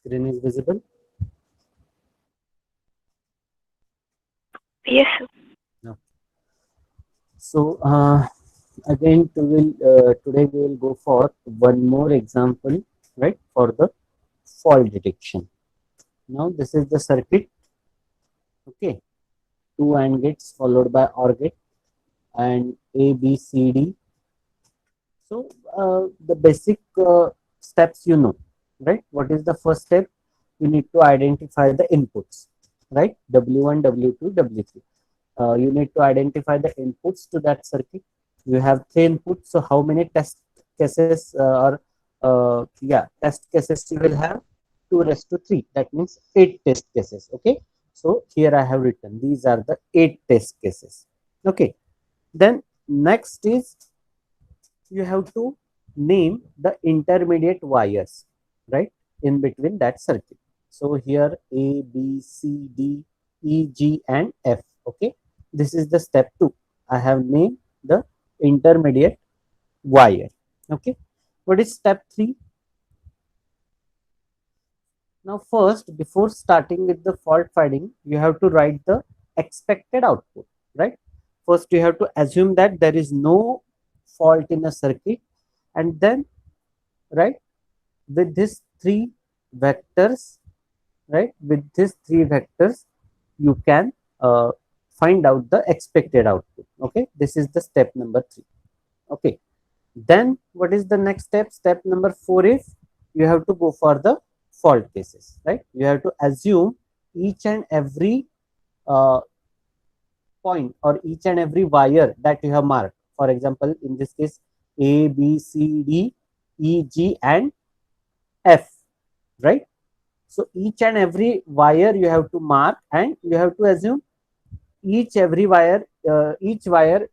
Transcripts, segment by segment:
screen is visible? Yes, sir. No. So again, today we will go for one more example, right, for the fault detection. Now this is the circuit. Okay, two AND gates followed by OR gate and A, B, C, D. So the basic steps you know, right? What is the first step? You need to identify the inputs, right? W1, W2, W3. You need to identify the inputs to that circuit. You have three inputs. So how many test cases test cases you will have? 2 raised to 3. That means 8 test cases. Okay. So here I have written these are the 8 test cases. Okay. Then next is you have to name the intermediate wires, right, in between that circuit. So here A, B, C, D, E, G and F. Okay, this is the step 2. I have named the intermediate wire. Okay, what is step 3? Now first, before starting with the fault finding, you have to write the expected output, right? First you have to assume that there is no fault in a circuit, and then, right, with these three vectors, right, with these three vectors you can find out the expected output. Okay, this is the step number 3. Okay, then what is the next step? Step number 4 is you have to go for the fault cases, right? You have to assume each and every uh, point or each and every wire that you have marked. For example, in this case, A, B, C, D, E, G and F, right? So each and every wire you have to mark, and you have to assume each wire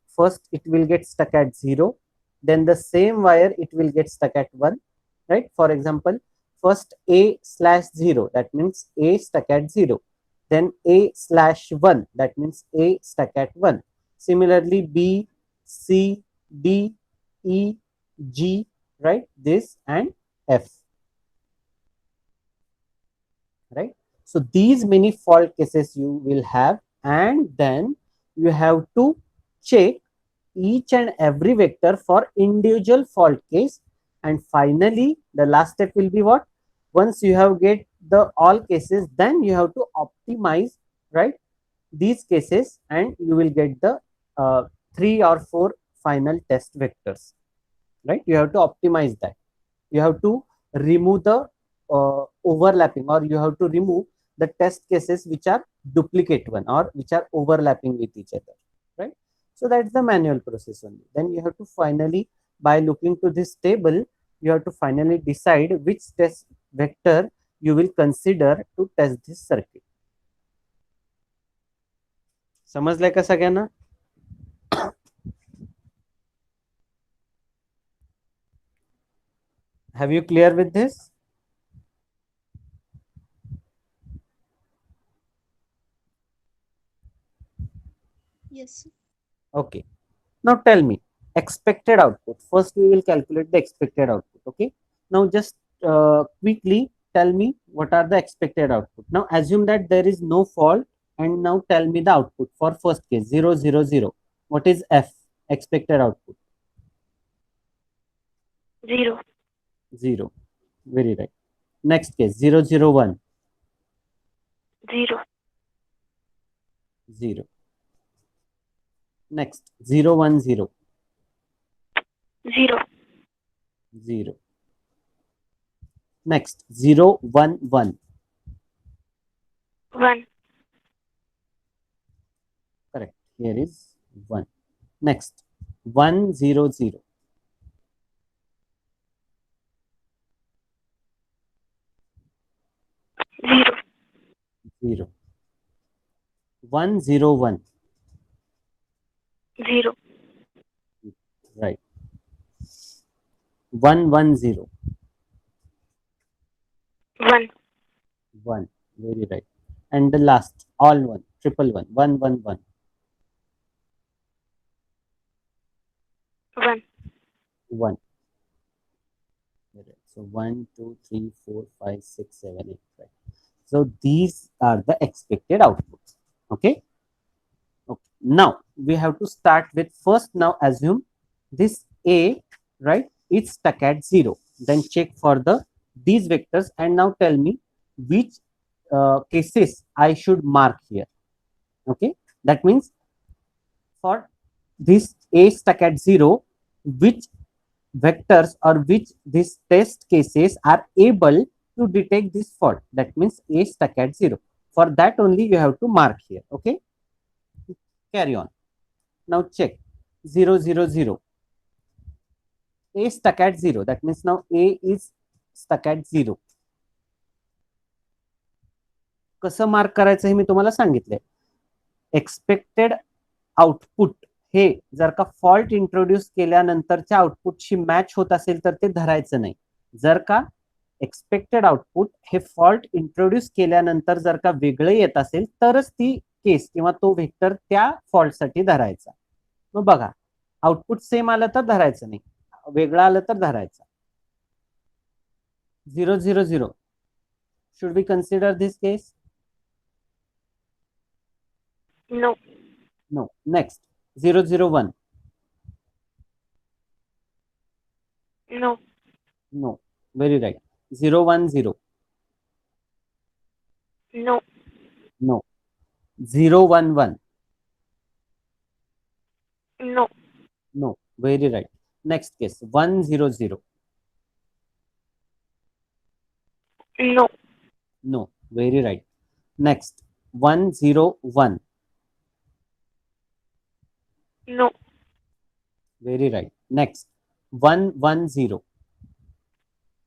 first it will get stuck at 0, then the same wire it will get stuck at 1, right? For example, first A slash 0, that means A stuck at 0, then A slash 1, that means A stuck at 1. Similarly, B, C, D, E, G, right, this and F, right? So these many fault cases you will have, and then you have to check each and every vector for individual fault case. And finally the last step will be what? Once you have get the all cases, then you have to optimize, right, these cases, and you will get the 3 or 4 final test vectors, right? You have to optimize that. You have to remove the overlapping, or you have to remove the test cases which are duplicate one or which are overlapping with each other, right? So that's the manual process only. Then you have to finally, by looking to this table, you have to finally decide which test vector you will consider to test this circuit. समजलंय का सगळ्यांना? Have you clear with this? Yes. Okay. Now tell me, expected output. First, we will calculate the expected output. Okay. Now just quickly tell me what are the expected output. Now assume that there is no fault, and now tell me the output for first case 0, 0, 0. What is F? Expected output 0. 0. Very right. Next case 0, 0, 1. 0. 0. Next 0, 1, 0. 0. 0. Next 0, 1, 1. 1. Correct. Here is 1. Next 1, 0, 0. 0. 0. 1, 0, 1. 0. Right. 1, 1, 0. 1. 1. Very right. And the last, all 1, triple 1, 1, 1, 1. 1. 1. So 1, 2, 3, 4, 5, 6, 7, 8. Right. So these are the expected outputs. Okay. Okay. Now we have to start with first. Now assume this A, right, is stuck at 0. Then check for the these vectors and now tell me which cases I should mark here. Okay. That means for this A stuck at 0, which vectors or which these test cases are able to detect this fault. That means A stuck at 0. For that only you have to mark here. Okay. Carry on. Now check 0, 0, 0. A stuck at 0. That means now A is stuck at 0. कसं mark करायचं हे मी तुम्हाला सांगितलंय. Expected output हे जर का fault introduce केल्यानंतरच्या आउटपुटशी match होत असेल तर ते धरायचं नाही. जर का एक्सपेक्टेड आउटपुट हे फॉल्ट इंट्रोड्यूस केल्यानंतर जर का वेगळं येत असेल तरच ती केस किंवा तो व्हेक्टर त्या फॉल्टसाठी धरायचा. मग बघा आउटपुट सेम आलं तर धरायचं नाही, वेगळं आलं तर धरायचं. 0, 0, 0. Should we consider this case? No. No. Next 0, 0, 1. No. No. Very right. 0, 1, 0. No. No. 0, 1, 1. No. No. Very right. Next case 1, 0, 0. No. No. Very right. Next 1, 0, 1. No. Very right. Next 1, 1, 0.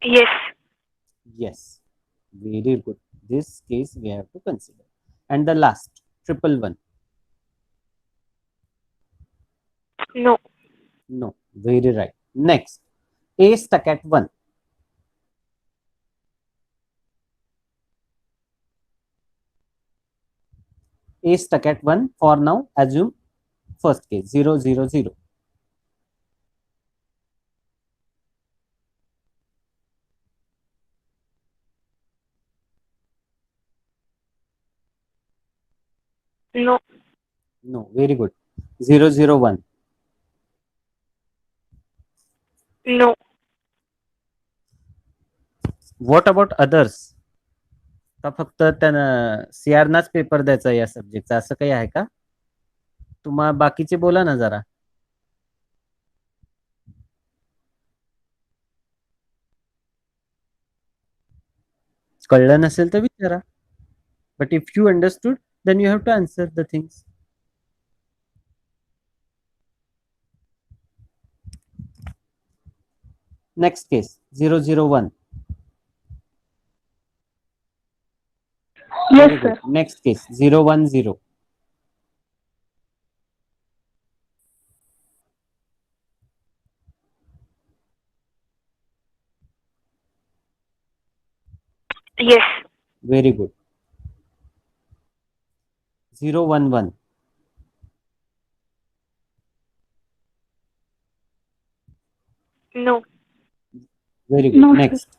Yes. Yes. Very good. This case we have to consider. And the last 111. No. No. Very right. Next A stuck at 1. A stuck at 1. For now assume first case 0, 0, 0. No. No. Very good. 0, 0, 1. No. What about others? का फक्त त्यांना सीआरनाच paper द्यायचा या सब्जेक्टचा असं काही आहे का? तुम्हा बाकीचे बोला ना जरा. कळलं नसेल तर विचारा. But if you understood then you have to answer the things. Next case 0, 0, 1. Yes, Very sir. good. Next case 0, 1, 0. Yes. Very good. 0, 1, 1. No. Very good. No, sir. Next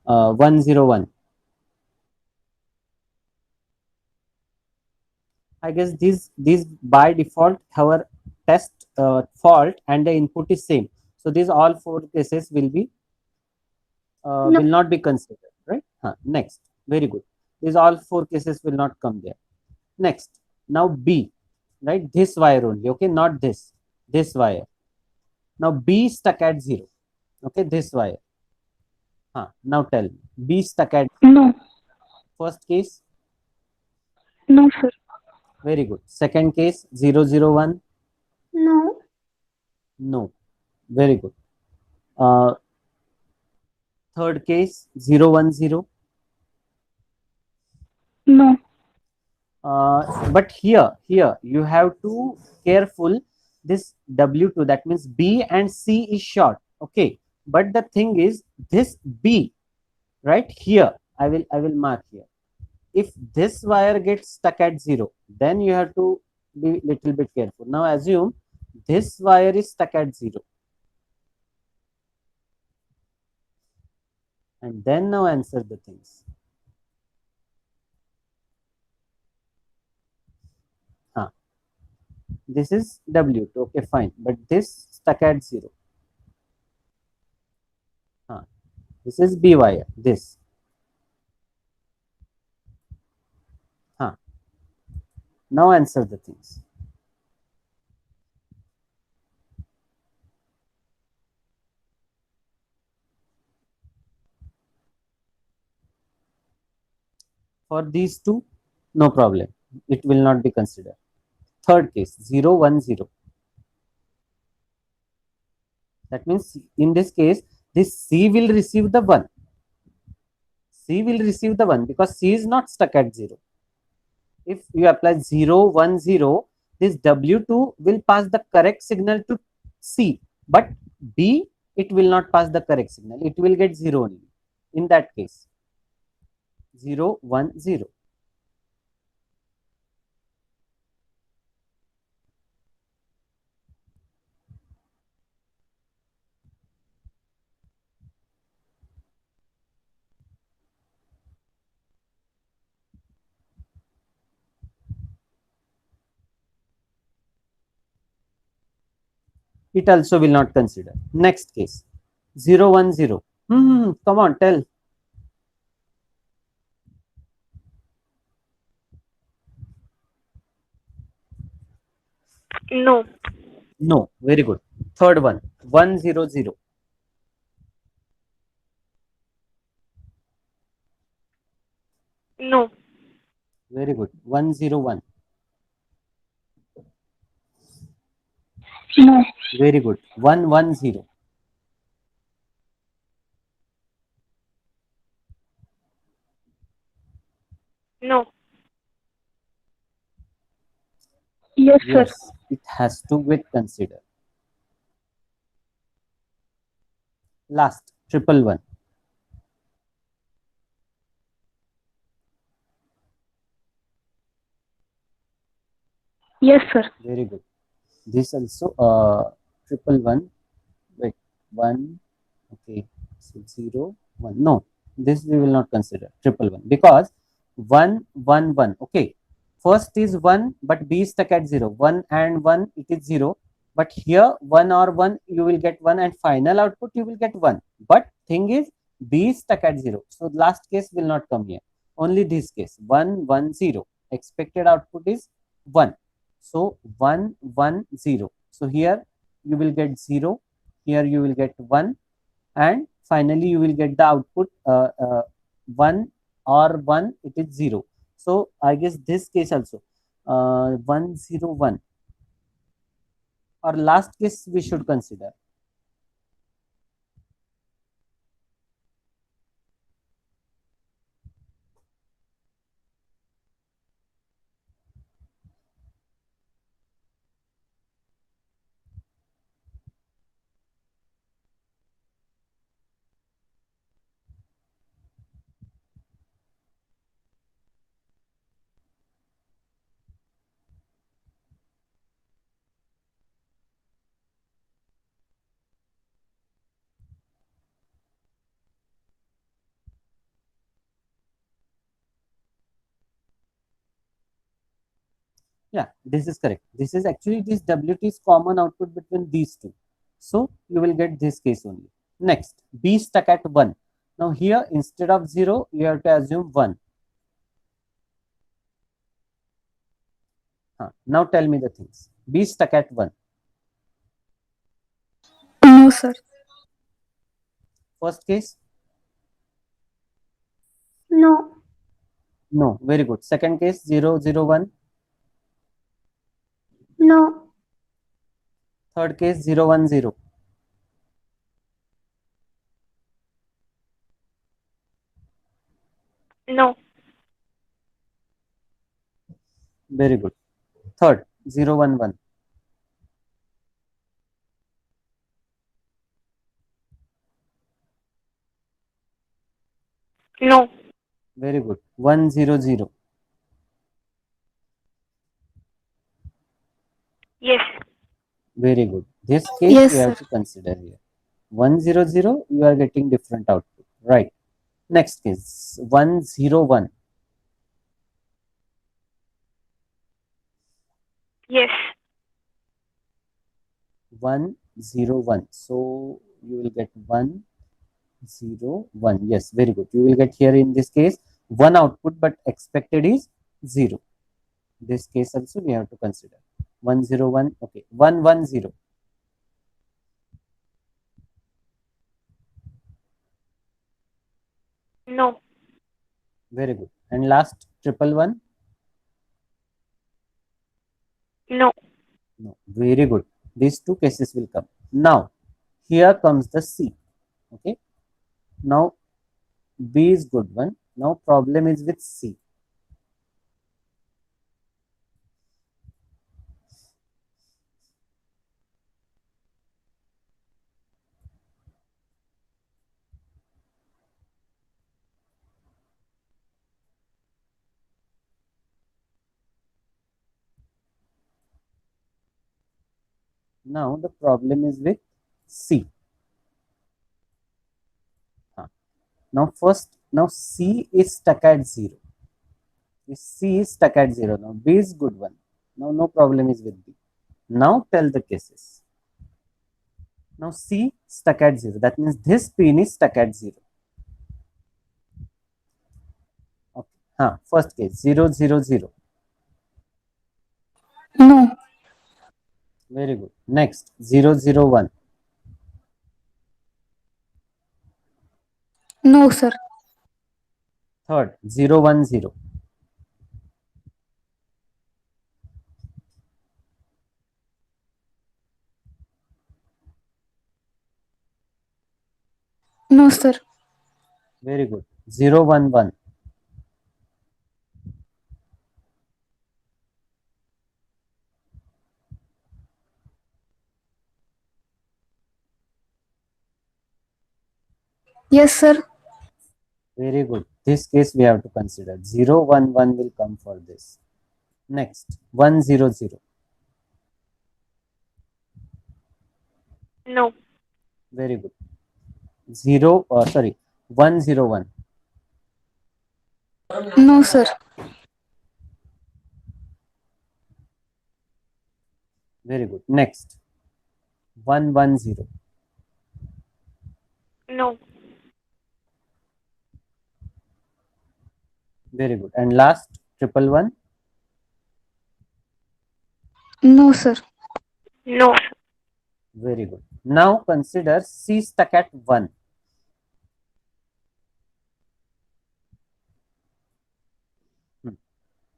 1, 0, 1. I guess these by default have a test fault and the input is same. So these all four cases will be No. will not be considered, right? Next, very good. These all four cases will not come there. Next, now B, right? This wire only, okay, not this wire. Now B stuck at 0, okay, this wire. Now tell me, B stuck at No. first case. No, sir. Very good. Second case 0, 0, 1. No. No. Very good. Third case 0, 1, 0. No. But here you have to careful this W2, that means B and C is short, okay, but the thing is this B right here, I will mark here. If this wire gets stuck at 0, then you have to be little bit careful. Now assume this wire is stuck at 0. and then now answer the things. This is W2, okay, fine, but this stuck at 0. This is B wire, this. Now answer the things. For these two, no problem. It will not be considered. Third case, 0, 1, 0. That means in this case, this C will receive the 1. C will receive the 1 because C is not stuck at 0. If you apply 0, 1, 0, this W2 will pass the correct signal to C, but B, it will not pass the correct signal. It will get 0 only. In that case, 0, 1, 0. It also will not consider. Next case, 0, 1, 0. Come on, tell. No. No, very good. Third one, 1, 0, 0. No. Very good. 1, 0, 1. No. Very good. 1, 1, 0. No. Yes, sir. Yes, it has to get considered. Last, 111. Yes, sir. Very good. This also 111. Wait, 1. Okay, so 0, 1. No, this we will not consider 111 because 1, 1, 1. Okay, first is 1, but B is stuck at 0. 1 and 1, it is 0. But here 1 or 1, you will get 1, and final output you will get 1. But thing is, B is stuck at 0. So last case will not come here. Only this case, 1, 1, 0. Expected output is 1. So 1, 1, 0. So here you will get 0. Here you will get 1. And finally you will get the output 1 or 1, it is 0. So I guess this case also 1, 0, 1, or last case we should consider. Yeah, this is correct. This is actually, this WT is common output between these two. So you will get this case only. Next, B stuck at 1. Now here instead of 0, you have to assume 1. Now tell me the things. B stuck at 1. No, sir. First case, No. no, very good. Second case, 0, 0, 1. No. Third case, 0, 1, 0. No. Very good. Third, 0, 1, 1. No. Very good. 1, 0, 0. Yes. Very good. This case Yes, you have sir. to consider here. 1, 0, 0, you are getting different output, right? Next case 101. Yes. 101. So you will get 101. Yes, very good. You will get here in this case one output, but expected is 0. This case also we have to consider. 101. Okay, 110. No. Very good. And last 111. No. No, very good. These two cases will come. Now, here comes the C. Okay. Now, B is good one. Now, problem is with C. Now, the problem is with C. Now C is stuck at 0. This C is stuck at 0. Now, B is good one. Now, no problem is with B. Now, tell the cases. Now, C stuck at 0. That means this pin is stuck at 0. Okay. First case 000. No. Very good. Next 001. No, sir. Third 010. No, sir. Very good. 011. Yes, sir. Very good. This case we have to consider. 011 will come for this. Next 100. No. Very good. 101. No, sir. Very good. Next 110. No. Very good. And last 111. No, sir. No. Very good. Now consider C stuck at 1.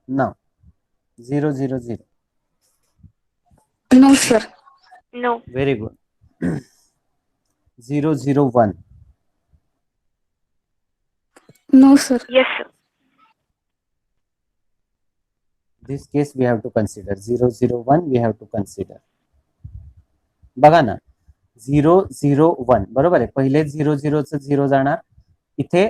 Now 000. No, sir. No. Very good. 001. No, sir. Yes, sir. This case we have to consider. 001 we have to consider. बघा ना 001 बरोबर आहे. पहिले 00चं 0 जाणार, इथे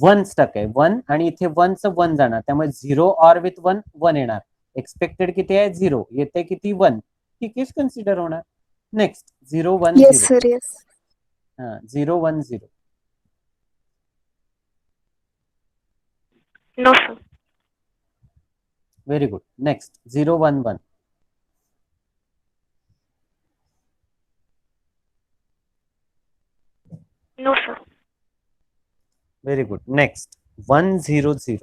1 stuck आहे 1 आणि इथे 1चं 1 जाणार, त्यामुळे 0 ऑर विथ 1 1 येणार. एक्सपेक्टेड किती आहे 0, येते किती 1. ही केस कन्सिडर होणार. Next 010. Yes, sir. Yes. 010. No, sir. Very good. Next 011. No, sir. Very good. Next 100.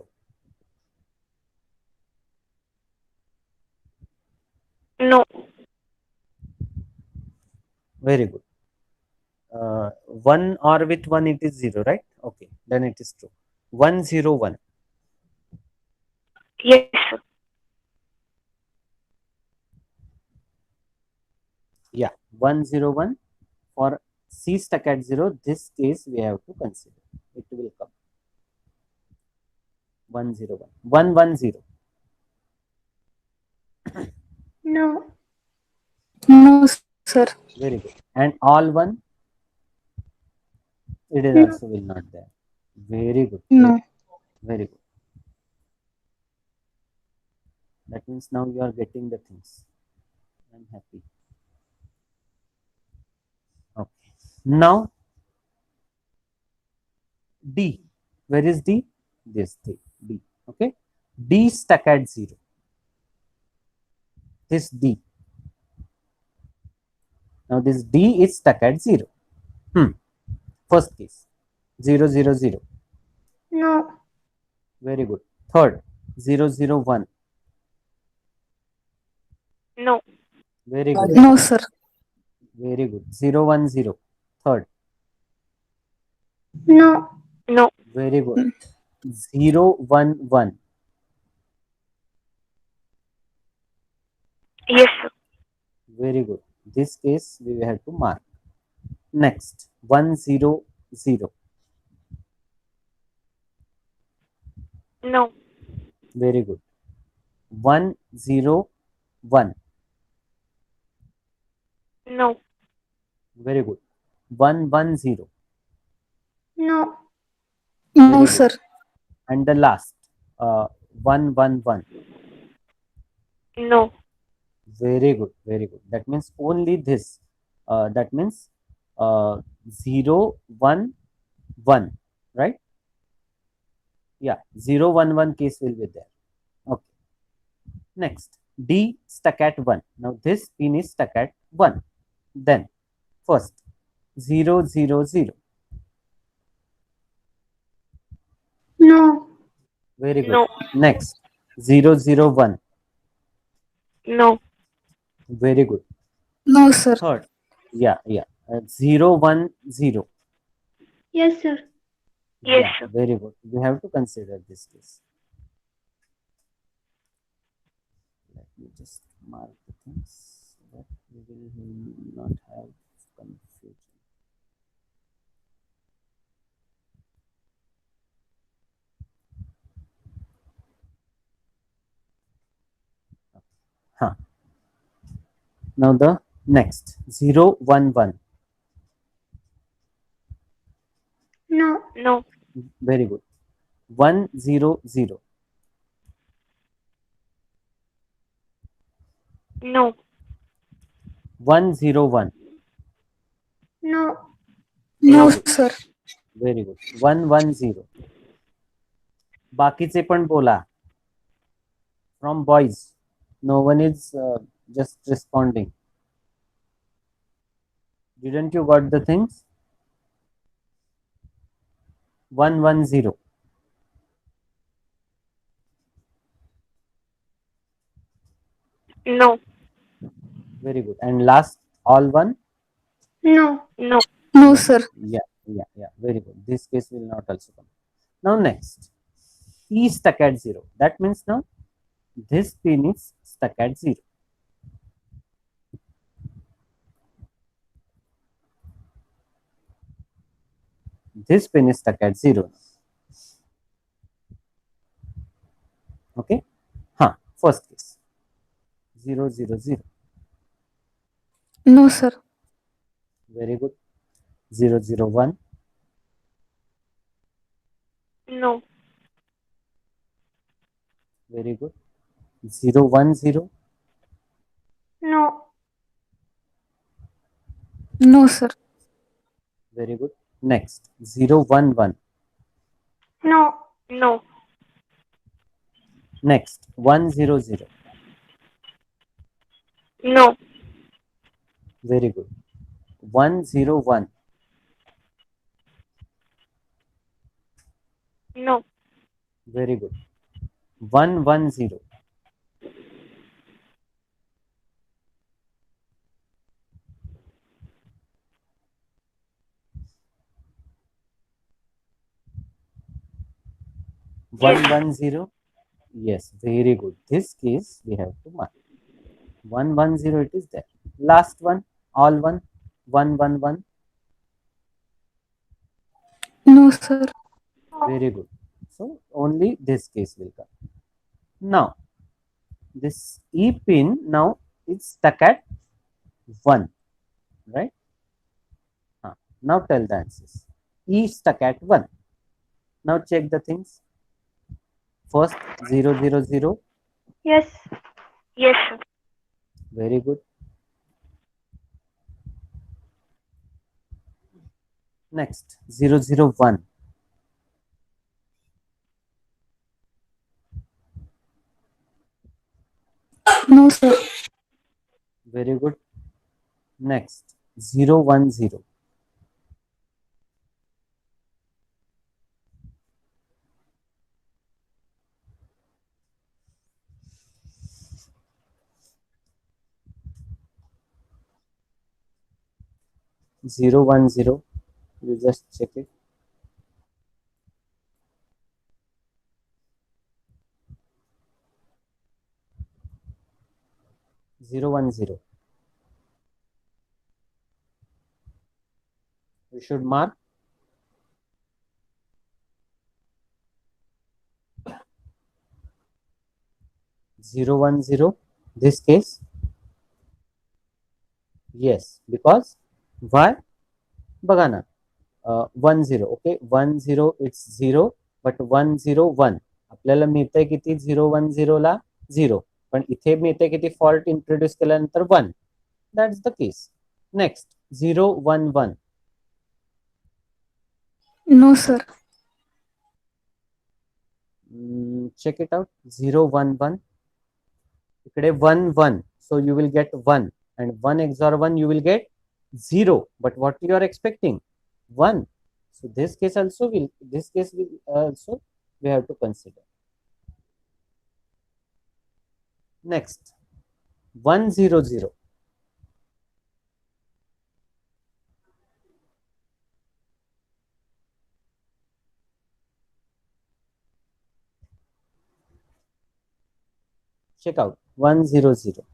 No. Very good. 1 or with 1 it is 0, right? Okay, then it is true. 101. Yes, sir. Yeah, 101 for C stuck at 0. This case we have to consider. It will come. 101. 110. No. No, sir. Very good. And all 1. It is No. also will not there. Very good. No. Very good. That means now you are getting the things. I'm happy. Okay. Now D. Where is D? This thing, D. Okay. D stuck at 0. This D. Now this D is stuck at 0. First case, 0, 0, 0. No. Very good. Third, 0, 0, 1. No. Very good. No, sir. Very good. 0, 1, 0. Third, No. No. very good. 0, 1, 1. Yes, sir. Very good. This case we have to mark. Next, 1, 0, 0. No. Very good. 1, 0, 1. No. Very good. 1, 1, 0. No. No, Very good. sir. And the last, 1, 1, 1. No. Very good. Very good. That means only this. That means 0, 1, 1. Right? Yeah. 0, 1, 1 case will be there. Okay. Next, D stuck at 1. Now this pin is stuck at 1. Then first 0, 0, 0. No. Very good. No. Next 0, 0, 1. No. Very good. No, sir. Third, yeah, 0, 1, 0. Yes, sir. Yes, Yeah, sir. very good. We have to consider this case. Let me just mark the things so that we will not have confusion. Now the next 0, 1, 1. No. No. Very good. 1, 0, 0. No. 1, 0, 1. No. No, good. sir. Very good. 1, 1, 0. बाकीचे पण बोला. From boys. No one is just responding. Didn't you got the things? 1, 1, 0. No. Very good. And last, all 1? No. No. No, sir. Yeah. Very good. This case will not also come. Now next, E stuck at 0. That means now this pin is stuck at 0. This pin is stuck at 0. Okay. First case 0, 0, 0. No, sir. Very good. 0, 0, 1. No. Very good. 0, 1, 0. No. No, sir. Very good. Next 0, 1, 1. No. No. Next 1, 0, 0. No. Very good. 1, 0, 1. No. Very good. 1, 1, 0. Yes. 1, 1, 0. Yes, very good. This case we have to mark. 1, 1, 0. It is there. Last one, all 1, 1, 1, 1. No, sir. Very good. So only this case will come. Now this E pin now is stuck at 1, right? Now tell the answers. E stuck at 1. Now check the things. First 0, 0, 0. Yes. Yes, sir. Very good. Next 0, 0, 1. Very good. Next, 0 1 0. Zero 1 0. You just check it. Zero 1 0. You should mark. Zero 1 0. This case, yes, because why? बघा ना, 1 0. Okay, 1 0 it's 0, but 1 0 1 आपल्याला मिळतंय किती? 0 1 0 ला 0, पण इथे मिळतंय किती? Fault introduce केल्यानंतर 1. That's the case. Next, 0 1 1. No, sir. Check it out. 0 1 1. इकडे 1 1, so you will get 1, and 1 XOR 1 you will get 0, but what you are expecting? 1. So this case also will also we have to consider. Next, 1 0 0. Check out 1 0 0.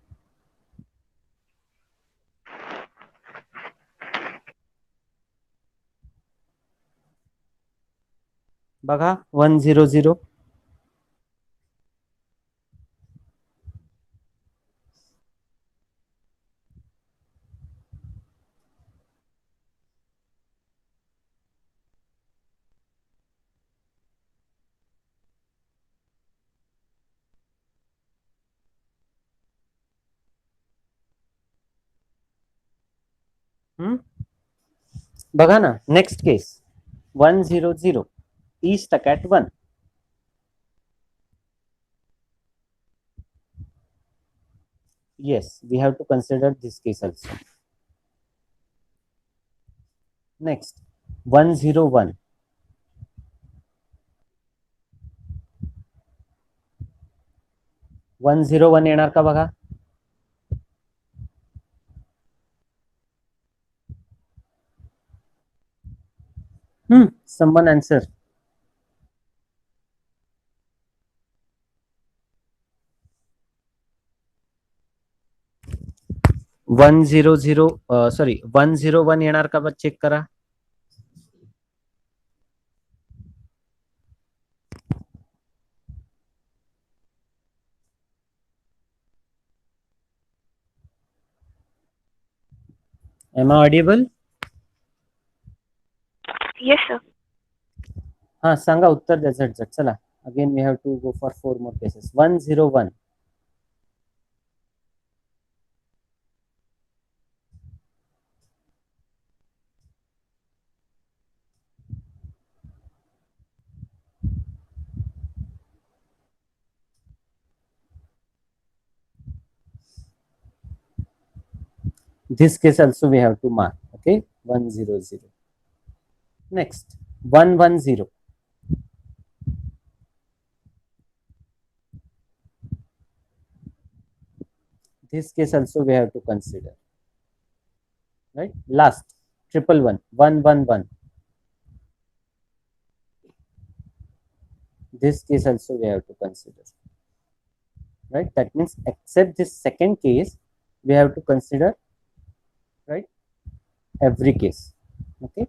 बघा 1 0 0. बघा ना, next case 1 0 0 is stuck at 1. Yes, we have to consider this case also. Next, 1 0 1. One zero one येणार का बघा. someone answer. One zero zero sorry 101 येणार का बघ, check करा. Am I audible? Yes, sir. हा सांगा उत्तर द्या झटझट. चला, again we have to go for 4 more cases. 101. This case also we have to mark. Okay, 100. Next, 110. This case also we have to consider. Right. Last, 111. 111. This case also we have to consider. Right. That means except this second case, we have to consider, right, every case. Okay.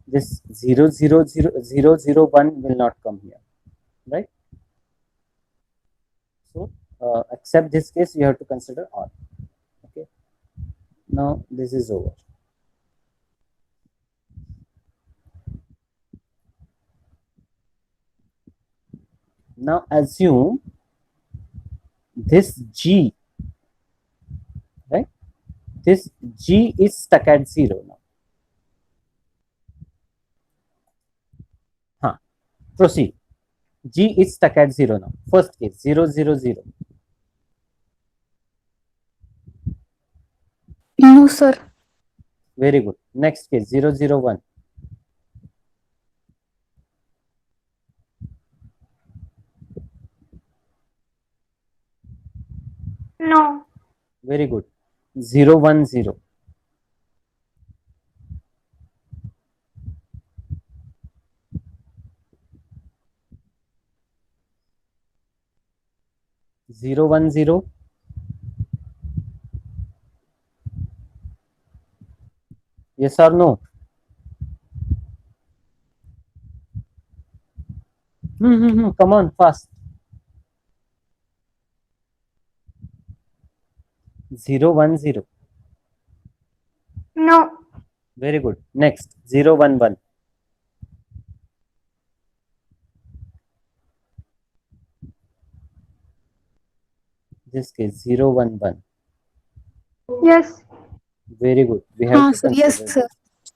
This 0000001 will not come here. Right. So except this case, you have to consider all. Okay. Now this is over. Now assume this G, right? This G is stuck at 0 now. Proceed. G is stuck at 0 now. First case 000. No, sir. Very good. Next case 001. No. Very good. 010. Zero 1 0. Yes or no? Come on, fast. 0 1 0. No. Very good. Next 0 1 1. This case 0 1 1. Yes. Very good. We have to Sir. Yes, consider sir. this.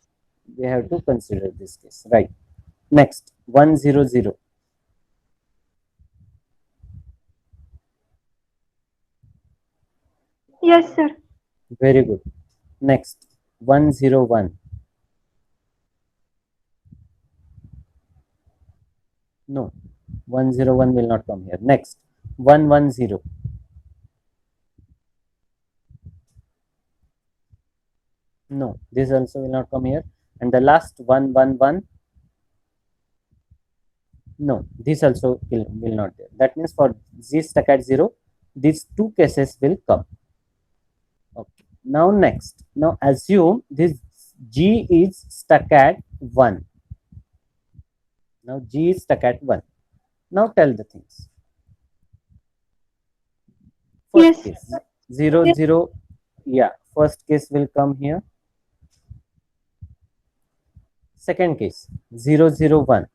We have to consider this case. Right. Next 1 0 0. Yes, sir. Very good. Next 1 0 1. No, 1 0 1 will not come here. Next 1 1 0. No, this also will not come here. And the last 1 1 1. No, this also will not there. That means for Z stuck at 0, these two cases will come. Okay. Now next, now assume this G is stuck at 1. Now G is stuck at 1. Now tell the things. First Yes. case 0 0. Yeah, first case will come here. Second case 0 0 1.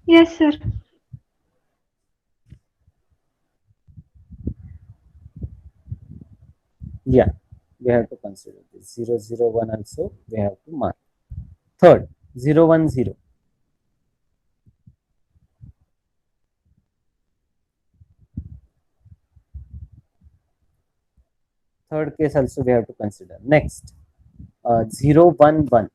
Yes, sir. Yeah, we have to consider this 0 0 1 also we have to mark. Third 0 1 0. Third case also we have to consider. Next 0 1 1.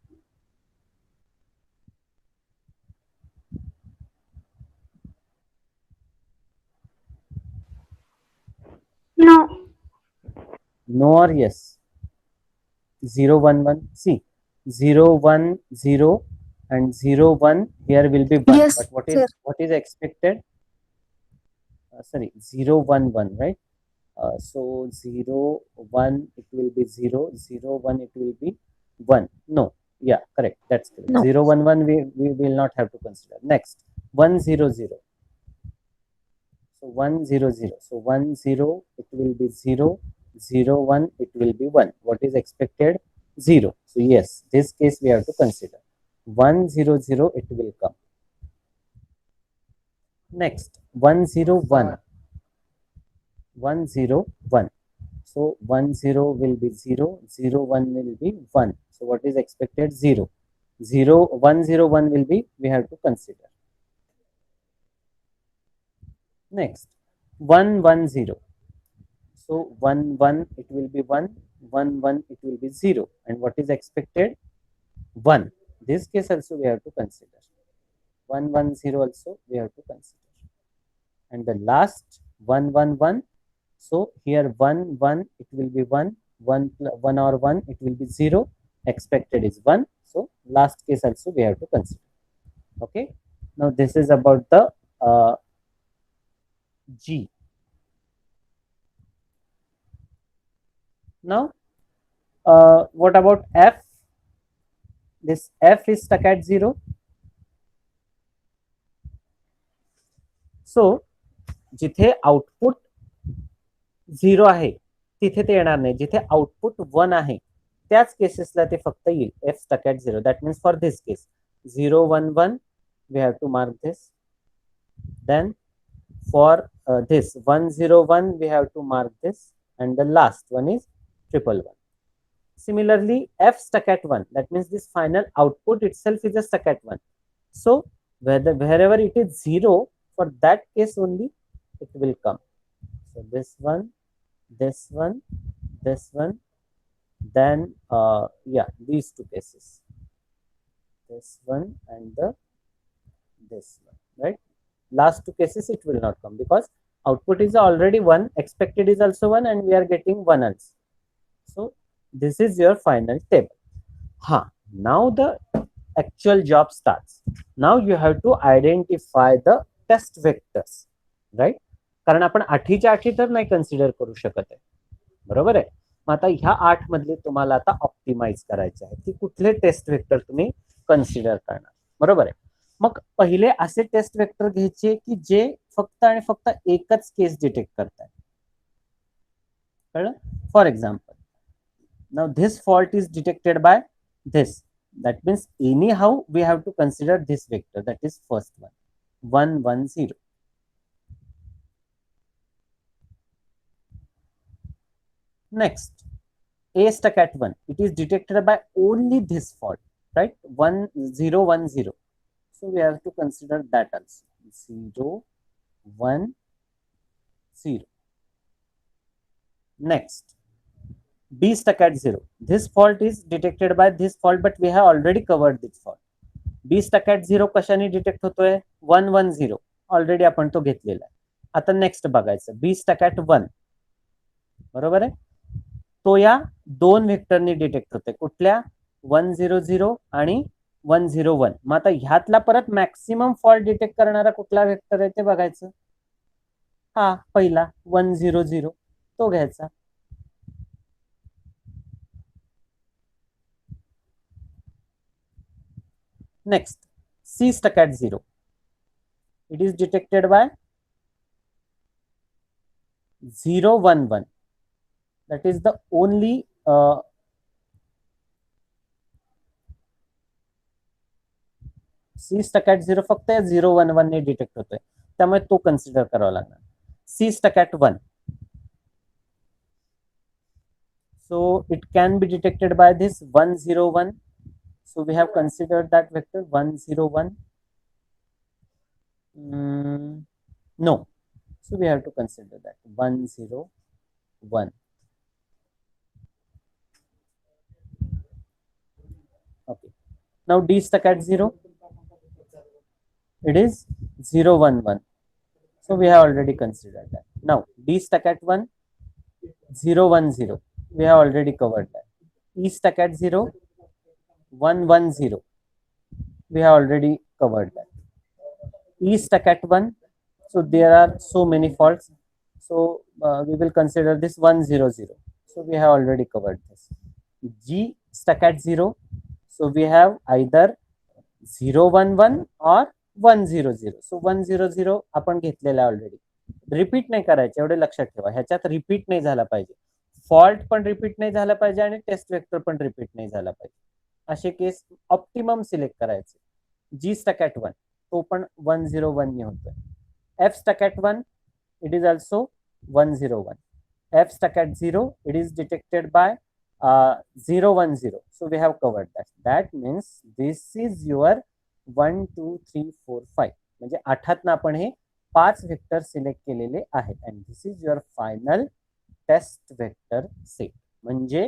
No. No or yes? 0 1 1. See 0 1 0 and 0 1 here will be 1. Yes, But sir. what is expected? Sorry 0 1 1, right? So 0 1 it will be 0 0 1 it will be 1. No, yeah, correct. That's correct. No. 0 1 1 we will not have to consider. Next 1 0 0. So 1 0 0. So 1 0 it will be 0 0 1 it will be 1. What is expected? 0. So yes, this case we have to consider. 1 0 0 it will come. Next 1 0 1. 1 0 1. So 1 0 will be 0 1 will be 1. So what is expected? 0. 1 0 1 will be we have to consider. Next 1 1 0. So 1 1 it will be 1. 1 1 it will be 0. And what is expected? 1. This case also we have to consider. 1 1 0 also we have to consider. And the last 1 1 1. So here 1 1 it will be 1. 1 or 1 it will be 0. Expected is 1. So last case also we have to consider. Okay. Now this is about the G. Now what about F? This F is stuck at 0. So जिथे output 0 आहे तिथे ते येणार नाही. जिथे output 1 आहे त्याच केसेसला ते फक्त येईल. F stuck at 0. That means for this case 0 1 1 we have to mark this. Then for this 1 0 1 we have to mark this, and the last one is 1 1 1. Similarly F stuck at 1, that means this final output itself is a stuck at 1. So wherever it is 0, for that case only it will come. So this one, this one, this one, then yeah, these two cases, this one and this one, right? Last two cases it will not come because output is already 1, expected is also 1, and we are getting 1 else. So this is your final table. Now the actual job starts. Now you have to identify the test vectors, right? कारण आपण 8च्या 8 तर नाही consider करू शकत आहे, बरोबर आहे. मग आता ह्या 8 मधले तुम्हाला आता ऑप्टिमाइज करायचे आहे की कुठले टेस्ट वेक्टर तुम्ही कन्सिडर करणार, बरोबर आहे. मग पहिले असे टेस्ट वेक्टर घ्यायचे की जे फक्त आणि फक्त एकच केस डिटेक्ट करतात, कळलं? For example, now this fault is detected by this. That means anyhow we have to consider this vector, that is first one, 1 1 0. Next, a stuck at 1, it is detected by only this fault, right? 1 0 1 0, so we have to consider that also, 0 1 0. Next, B stuck at 0. This fault is detected by this fault, but we have already covered this fault. B stuck at 0 कशाने detect होतोय? 1 1 0, already आपण तो घेतलेला आहे. आता next बघायचं, B stuck at 1, बरोबर आहे. तो या दोन व्हेक्टरनी डिटेक्ट होतोय, कुठल्या? 1 0 0 आणि 1 0 1. मग आता ह्यातला परत मॅक्सिमम फॉल्ट डिटेक्ट करणारा कुठला व्हेक्टर आहे ते बघायचं. हा पहिला 1 0 0, तो घ्यायचा. Next, C stuck at 0. It is detected by 0 1 1. That is the only C stuck at 0 फक्त 0 1 1 ने डिटेक्ट होतोय, त्यामुळे तो कन्सिडर करावा लागणार. C stuck at 1, so it can be detected by this 1 0 1. So we have considered that vector 1 0 1. No, so we have to consider that 1 0 1. Okay, now D stuck at 0, it is 0 1 1, so we have already considered that. Now D stuck at 1, 0 1 0, we have already covered that. E stuck at 0, 1 1 0, we have already covered that. E stuck at 1, so there are so many faults, so we will consider this 1 0 0, so we have already covered this. G stuck at 0, so we have either 0 1 1 or 1 0 0, so 1 0 0 आपण घेतलेला already. Repeat नाही करायचे, एवढे लक्षात ठेवा, ह्याच्यात repeat नाही झाला पाहिजे, फॉल्ट पण रिपीट नाही झाला पाहिजे आणि टेस्ट वेक्टर पण रिपीट नाही झाला पाहिजे, असे केस ऑप्टिमम सिलेक्ट करायचे. G stuck at 1, तो पण 1 0 1 ने होतोय. F stuck at 1, it is also 1 0 1. F stuck at 0, it is detected by 0 1 0, so we have covered that. That means this is your 1 2 3 4 5, म्हणजे 8 आपण हे 5 वेक्टर सिलेक्ट केलेले आहेत, and this is your final test vector set. म्हणजे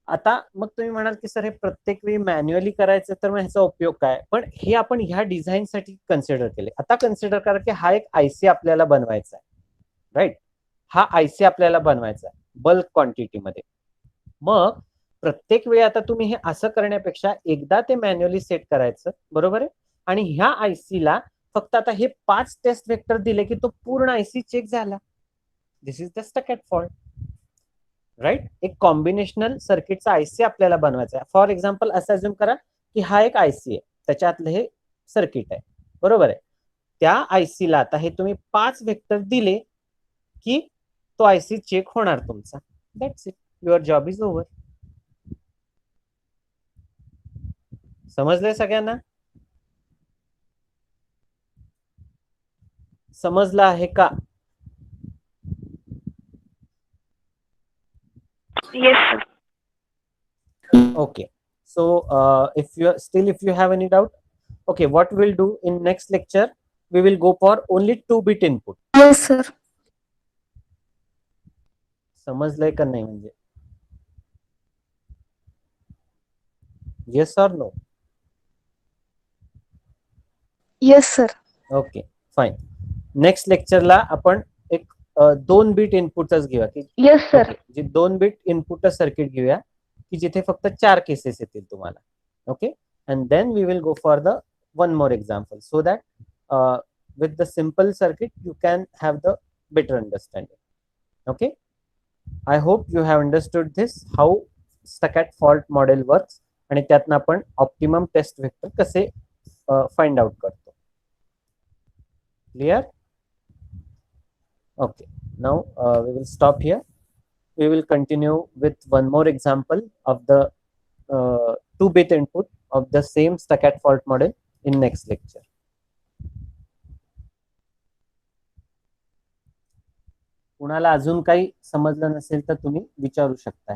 आता मग तुम्ही म्हणाल की sir हे प्रत्येक वेळी मॅन्युअली करायचं, तर मग ह्याचा उपयोग काय? पण हे आपण ह्या डिझाईन साठी कन्सिडर केले. आता कन्सिडर करा की हा एक आयसी आपल्याला बनवायचा आहे, राईट? हा आयसी आपल्याला बनवायचा आहे बल्क क्वांटिटीमध्ये. मग प्रत्येक वेळी आता तुम्ही हे असं करण्यापेक्षा एकदा ते मॅन्युअली सेट करायचं, बरोबर आहे? आणि ह्या आयसीला फक्त आता हे 5 टेस्ट वेक्टर दिले की तो पूर्ण आयसी चेक झाला. This is the stuck at fault, right? एक कॉम्बिनेशनल सर्किटचा आयसी आपल्याला बनवायचा आहे. फॉर एक्झाम्पल असं अज्युम करा की हा एक आयसी आहे, त्याच्यातलं हे सर्किट आहे, बरोबर आहे? त्या आयसीला आता हे तुम्ही 5 वेक्टर दिले की तो आयसी चेक होणार तुमचा. That's it, your job is over. समजलंय सगळ्यांना? समजलं आहे का? Yes, sir. Okay, so if you have any doubt, Okay, what we'll do in next lecture, we will go for only 2-bit input. Yes, sir. समजलंय का नाही म्हणजे? Yes or no? Yes, sir. Okay fine. Next लेक्चरला आपण एक 2-बिट इनपुटच घेऊया की Yes, sir. okay, जे 2-बिट इनपुट सर्किट घेऊया की जिथे फक्त 4 केसेस येतील तुम्हाला. Okay, and then we will go for the one more example so that with the simple circuit you can have the better understanding. Okay, I hope you have understood this how stacked fault model works आणि त्यातनं आपण optimum test vector कसे find out करतो. Clear? Okay, now we will stop here. We will continue with one more example of the 2-bit input of the same stacked fault model in next lecture. कुणाला अजून काही समजलं नसेल तर तुम्ही विचारू शकता.